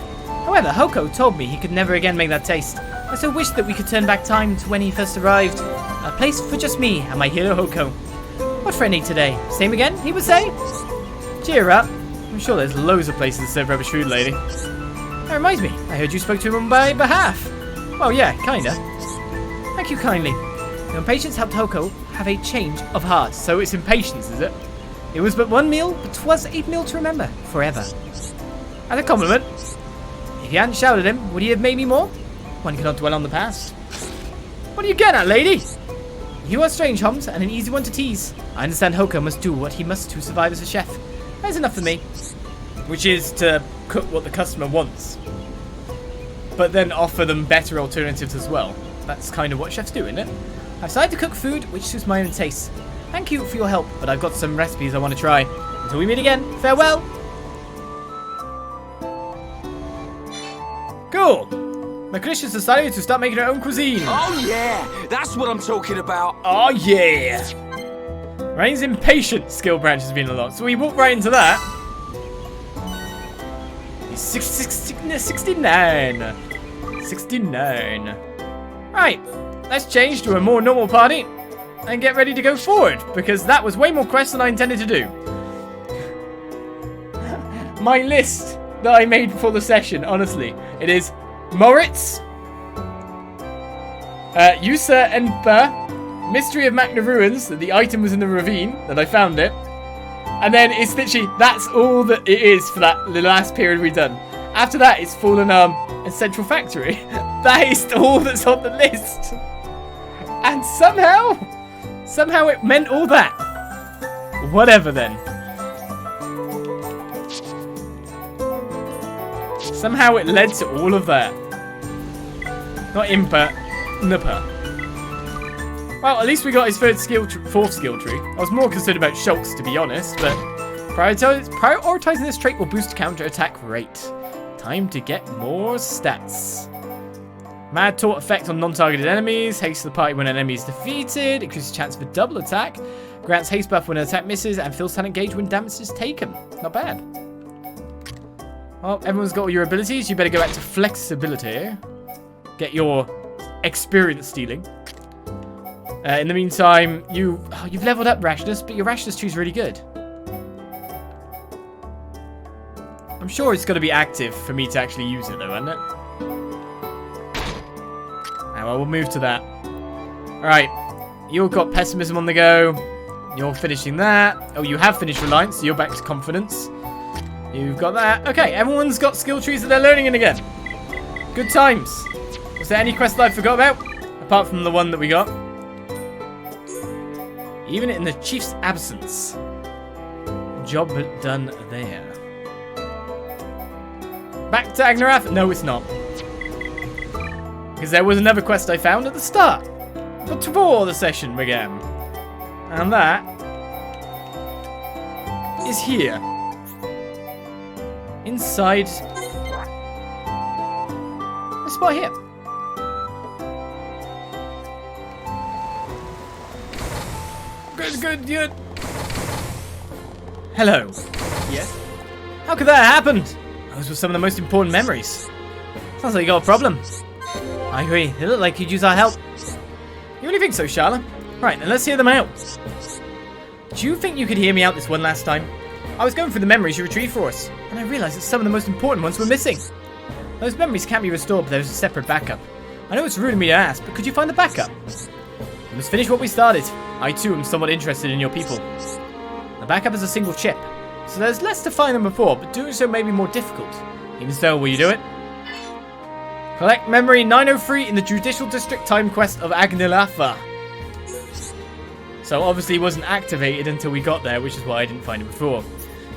However, Hoko told me he could never again make that taste. I so wished that we could turn back time to when he first arrived. A place for just me and my hero Hoko. What for any today? Same again, he would say? Cheer up. I'm sure there's loads of places to serve rubbish food, lady. That reminds me, I heard you spoke to him on my behalf. Well, yeah, kinda. Thank you kindly. The Impatience helped Hoko have a change of heart. So it's Impatience, is it? It was but one meal, but 'twas a meal to remember forever. And a compliment. If you hadn't shouted him, would he have made me more? One cannot dwell on the past. What are you getting at, lady? You are strange, Holmes, and an easy one to tease. I understand Hoko must do what he must to survive as a chef. That's enough for me. Which is to cook what the customer wants. But then offer them better alternatives as well. That's kind of what chefs do, isn't it? I've decided to cook food which suits my own taste. Thank you for your help, but I've got some recipes I want to try. Until we meet again, farewell! Cool! Mechonis has decided to start making her own cuisine. Oh yeah, that's what I'm talking about. Oh yeah! Reyn's impatient skill branch has been unlocked, so we walk right into that. He's 69. 69. Right, let's change to a more normal party and get ready to go forward, because that was way more quests than I intended to do. My list that I made for the session, honestly, it is Moritz, Yusa and Ba, Mystery of Magna Ruins, that the item was in the ravine, that I found it. And then it's literally, that's all that it is for the last period we've done. After that, it's Fallen Arm and Central Factory. That is all that's on the list. And somehow it meant all that. Whatever then. Somehow it led to all of that. Not Impa, Nipper. Well, at least we got his fourth skill tree. I was more concerned about Shulk's, to be honest, but prioritizing this trait will boost counter-attack rate. Time to get more stats. Mad Taunt effect on non-targeted enemies. Haste the party when an enemy is defeated. Increases chance for double attack. Grants haste buff when an attack misses, and fills talent gauge when damage is taken. Not bad. Well, everyone's got all your abilities. You better go back to flexibility. Get your experience stealing. In the meantime, you've leveled up rashness, but your rashness tree is really good. I'm sure it's got to be active for me to actually use it, though, isn't it? Well, we'll move to that. Alright, you've got pessimism on the go. You're finishing that. Oh, you have finished reliance, so you're back to confidence. You've got that. Okay, everyone's got skill trees that they're learning in again. Good times. Was there any quest that I forgot about? Apart from the one that we got. Even in the chief's absence. Job done there. Back to Agnarath? No, it's not. Because there was another quest I found at the start. But before the session began. And that is here. Inside this spot here. Good. Hello. Yes? How could that have happened? Those were some of the most important memories. Sounds like you got a problem. I agree. They look like you'd use our help. You really think so, Charlotte? Right, then let's hear them out. Do you think you could hear me out this one last time? I was going through the memories you retrieved for us, and I realized that some of the most important ones were missing. Those memories can't be restored, but there's a separate backup. I know it's rude of me to ask, but could you find the backup? We must finish what we started. I too am somewhat interested in your people. The backup is a single chip, so there's less to find than before, but doing so may be more difficult. Even so, will you do it? Collect memory 903 in the Judicial District time quest of Agnilafa. So obviously it wasn't activated until we got there, which is why I didn't find it before.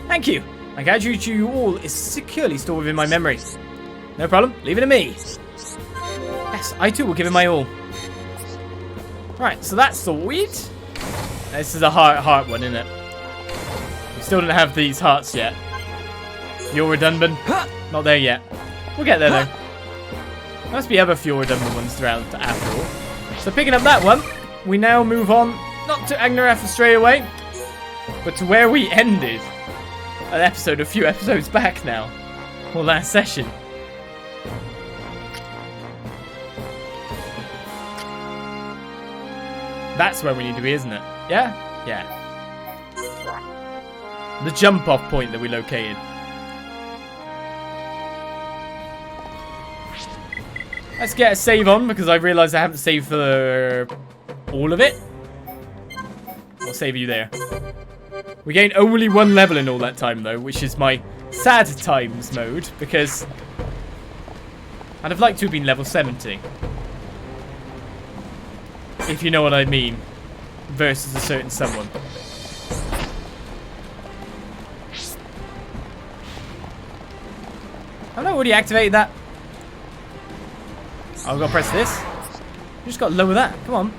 Thank you. My gratitude to you all is securely stored within my memory. No problem. Leave it to me. Yes, I too will give it my all. Right, so that's sorted. This is a heart one, isn't it? We still don't have these hearts yet. Fury Dunban. Not there yet. We'll get there though. There must be other Fury Dunban ones throughout after all. So picking up that one, we now move on, not to Agnorath straight away, but to where we ended an episode a few episodes back now. Or last session. That's where we need to be, isn't it? Yeah? Yeah. The jump off point that we located. Let's get a save on because I realised I haven't saved for all of it. I'll save you there. We gained only 1 level in all that time though, which is my sad times mode because I'd have liked to have been level 70. If you know what I mean. Versus a certain someone. I've not already activated that. I've got to press this. You just got to lower that. Come on.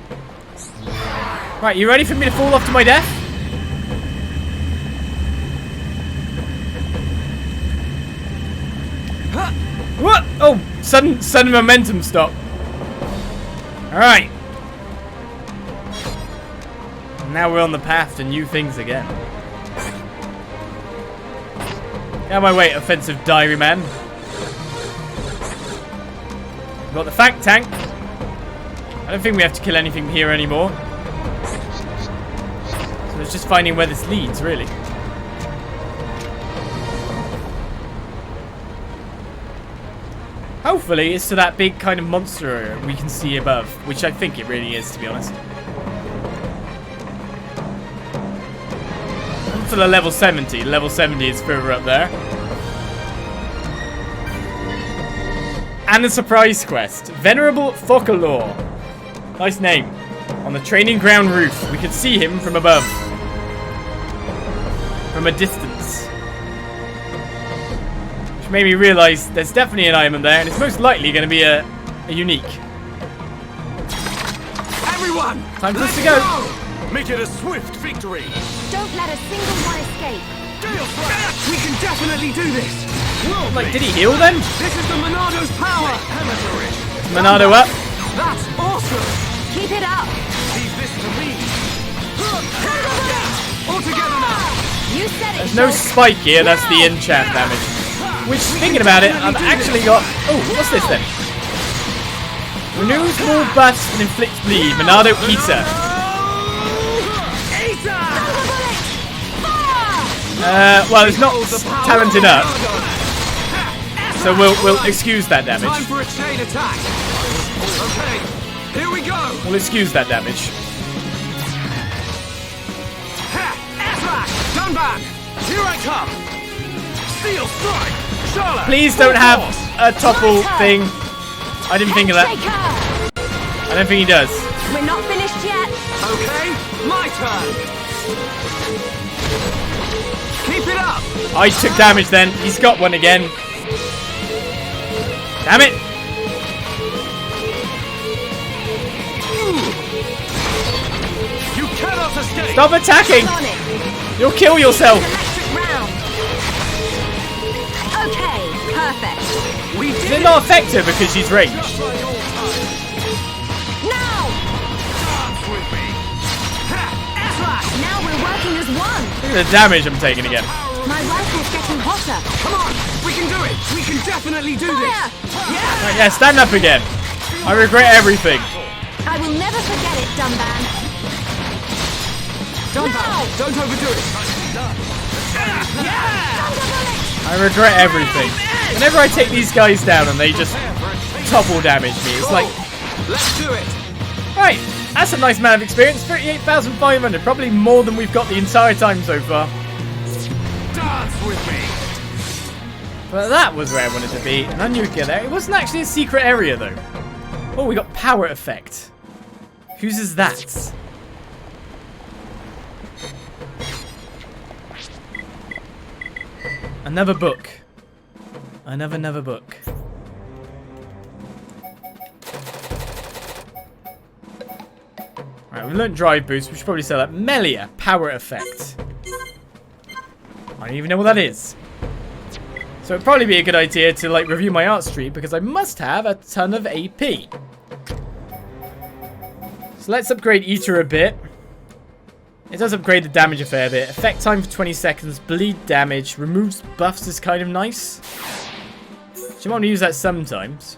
Right, you ready for me to fall off to my death? What? Oh, sudden momentum stop. Alright. Now we're on the path to new things again. Get out of my way, offensive diary man. We've got the Fang Tank. I don't think we have to kill anything here anymore. So it's just finding where this leads, really. Hopefully it's to that big kind of monster we can see above, which I think it really is, to be honest. To the level 70. Level 70 is further up there. And a surprise quest. Venerable Focalor. Nice name. On the training ground roof. We can see him from above. From a distance. Which made me realise there's definitely an item there, and it's most likely going to be a unique. Everyone! Time for us to go. Make it a swift victory! Don't let a single one escape. We can definitely do this! Whoa, Like, did he heal then? This is the Monado's power! Monado up. That's awesome! Keep it up. Leave this to me! All together now! You said it. There's no Shulk. spike here, that's the enchant damage. Which, thinking about it, I've actually got... Oh, what's this then? Renews more bust and inflicts bleed. Monado Eater. Well, it's not talented up, so we'll excuse that damage. Time for a chain attack. Okay, here we go. We'll excuse that damage. Dunban, here I come. Steel strike. Charlotte. Please don't have a topple thing. I didn't think of that. I don't think he does. We're not finished yet. Okay, my turn. Keep it up! I took damage then. He's got one again. Damn it! You cannot escape! Stop attacking! On it. You'll kill yourself. Electric round. Okay, perfect. We Does did it not affect her because she's ranged? Now! Dance with me! Now we're working as one. Look at the damage I'm taking again. My rifle's getting hotter. Come on! We can do it! We can definitely do this! Fire! Yeah! Right, yeah, stand up again. I regret everything. I will never forget it, Dunban. Dunban, don't overdo it! Yeah! I regret everything. Whenever I take these guys down and they just topple damage me, it's like... Let's do it! Right, that's a nice amount of experience. 38,500, probably more than we've got the entire time so far. Dance with me! But that was where I wanted to be, and I knew we'd get there. It wasn't actually a secret area, though. Oh, we got power effect. Whose is that? Another book. Another book. Alright, we've learned drive boost. We should probably sell that. Melia, power effect. I don't even know what that is. So it'd probably be a good idea to like review my art street because I must have a ton of AP. So let's upgrade Eater a bit. It does upgrade the damage a fair bit. Effect time for 20 seconds. Bleed damage. Removes buffs is kind of nice. So you might want to use that sometimes.